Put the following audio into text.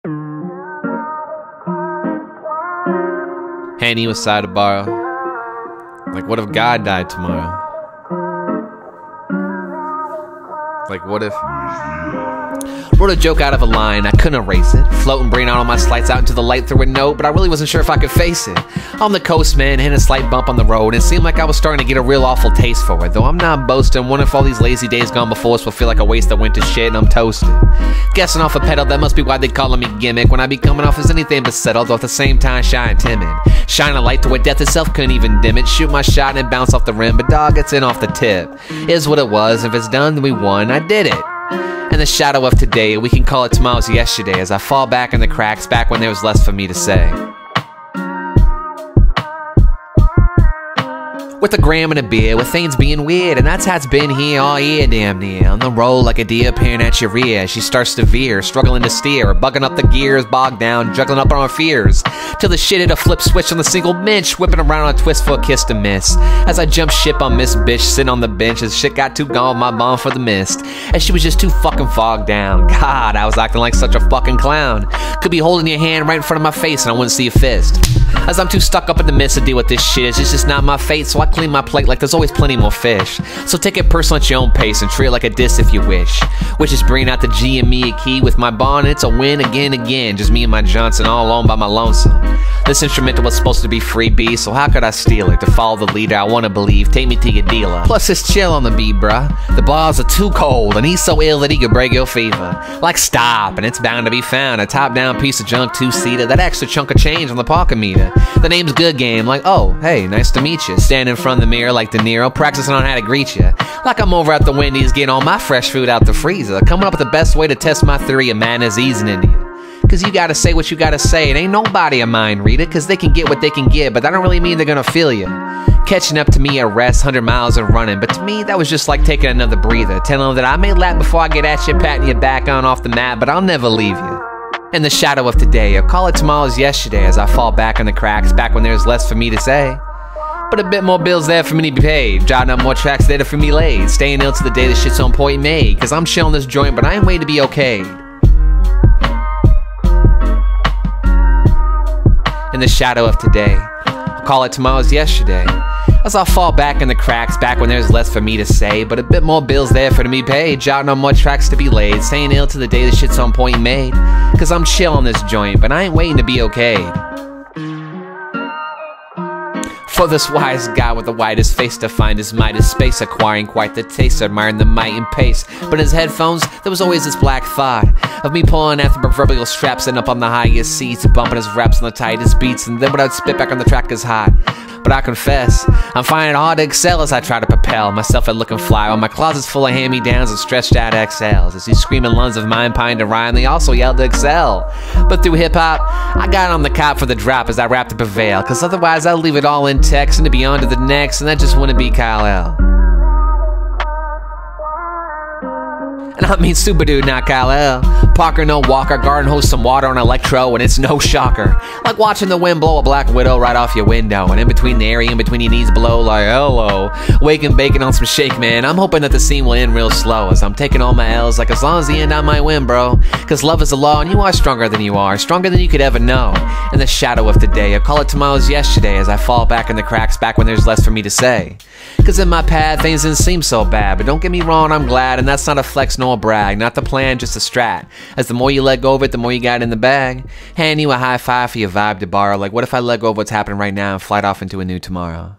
Hand you a side to borrow. Like, what if God died tomorrow? Like, what if... Wrote a joke out of a line, I couldn't erase it. Floating brain out on my slides out into the light through a note, but I really wasn't sure if I could face it. On the coast, man, hit a slight bump on the road, and it seemed like I was starting to get a real awful taste for it. Though I'm not boasting, wonder if all these lazy days gone before us will feel like a waste that went to shit and I'm toasted. Guessing off a pedal, that must be why they calling me gimmick, when I be coming off as anything but settled, though at the same time shy and timid. Shine a light to where death itself couldn't even dim it. Shoot my shot and it bounced off the rim, but dog, it's in off the tip. Is what it was, if it's done, then we won, I did it. In the shadow of today, we can call it tomorrow's yesterday, as I fall back in the cracks, back when there was less for me to say. With a gram and a beer, with things being weird, and that's how it's been here all year, damn near. On the roll like a deer peering at your rear, she starts to veer, struggling to steer, bugging up the gears, bogged down, juggling up on her fears, till the shit hit a flip switch on the single bench, whipping around on a twist for a kiss to miss. As I jump ship on Miss Bitch, sitting on the bench, as shit got too gone with my bomb for the mist, as she was just too fucking fogged down. God, I was acting like such a fucking clown. Could be holding your hand right in front of my face and I wouldn't see a fist. As I'm too stuck up in the midst to deal with this shit, it's just not my fate, so I clean my plate like there's always plenty more fish. So take it personal at your own pace and treat it like a diss if you wish. Which is bringing out the G and me a key with my bond, it's a win again. Just me and my Johnson all alone by my lonesome. This instrumental was supposed to be freebie, so how could I steal it? To follow the leader I wanna believe, take me to your dealer. Plus it's chill on the beat, bruh. The bars are too cold and he's so ill that he could break your fever. Like stop, and it's bound to be found. A top down piece of junk, two-seater, that extra chunk of change on the parking meter. The name's Good Game, like oh, hey, nice to meet you. Stand in front of the mirror like De Niro, practicing on how to greet you. Like I'm over at the Wendy's getting all my fresh food out the freezer, coming up with the best way to test my theory of madness easing into you. Cause you gotta say what you gotta say, it ain't nobody a mind reader, cause they can get what they can get, but that don't really mean they're gonna feel you. Catching up to me at rest, 100 miles and running, but to me that was just like taking another breather, telling them that I may lap before I get at you, patting your back on off the mat, but I'll never leave you. In the shadow of today, or call it tomorrow's yesterday, as I fall back in the cracks, back when there's less for me to say. But a bit more bills there for me to be paid, jotting up more tracks there for me laid, staying ill to the day the shit's on point made, cause I'm chilling this joint, but I ain't waiting to be okayed. In the shadow of today, I'll call it tomorrow's yesterday, as I fall back in the cracks, back when there's less for me to say, but a bit more bills there for me paid, jotting on more tracks to be laid, staying ill to the day the shit's on point made, cause I'm chill on this joint, but I ain't waiting to be okayed. For this wise guy with the widest face to find his Midas space, acquiring quite the taste, admiring the might and pace. But in his headphones, there was always this black thought of me pulling at the proverbial straps, sitting up on the highest seats, bumping his raps on the tightest beats, and then what I'd spit back on the track is hot. But I confess, I'm finding it hard to excel as I try to propel myself at looking fly, while my closet's full of hand-me-downs and stretched out XLs. As these screaming lungs of mine pined to rhyme, they also yelled to excel. But through hip-hop, I got on the cop for the drop as I rap to prevail, cause otherwise I'd leave it all in text and to be on to the next, and that just wouldn't be Kyle L. And I mean super dude, not Kyle L. Parker, no walker, garden hose some water on electro, and it's no shocker. Like watching the wind blow a black widow right off your window, and in between the area, in between your knees below, like hello. Waking bacon on some shake, man. I'm hoping that the scene will end real slow, as I'm taking all my L's, like as long as the end I might win, bro. Cause love is a law, and you are stronger than you are, stronger than you could ever know. In the shadow of today, I call it tomorrow's yesterday, as I fall back in the cracks, back when there's less for me to say. Cause in my path, things didn't seem so bad, but don't get me wrong, I'm glad, and that's not a flex nor a brag, not the plan, just a strat. As the more you let go of it, the more you got in the bag. Hand you a high five for your vibe to borrow, like what if I let go of what's happening right now and fly off into a new tomorrow?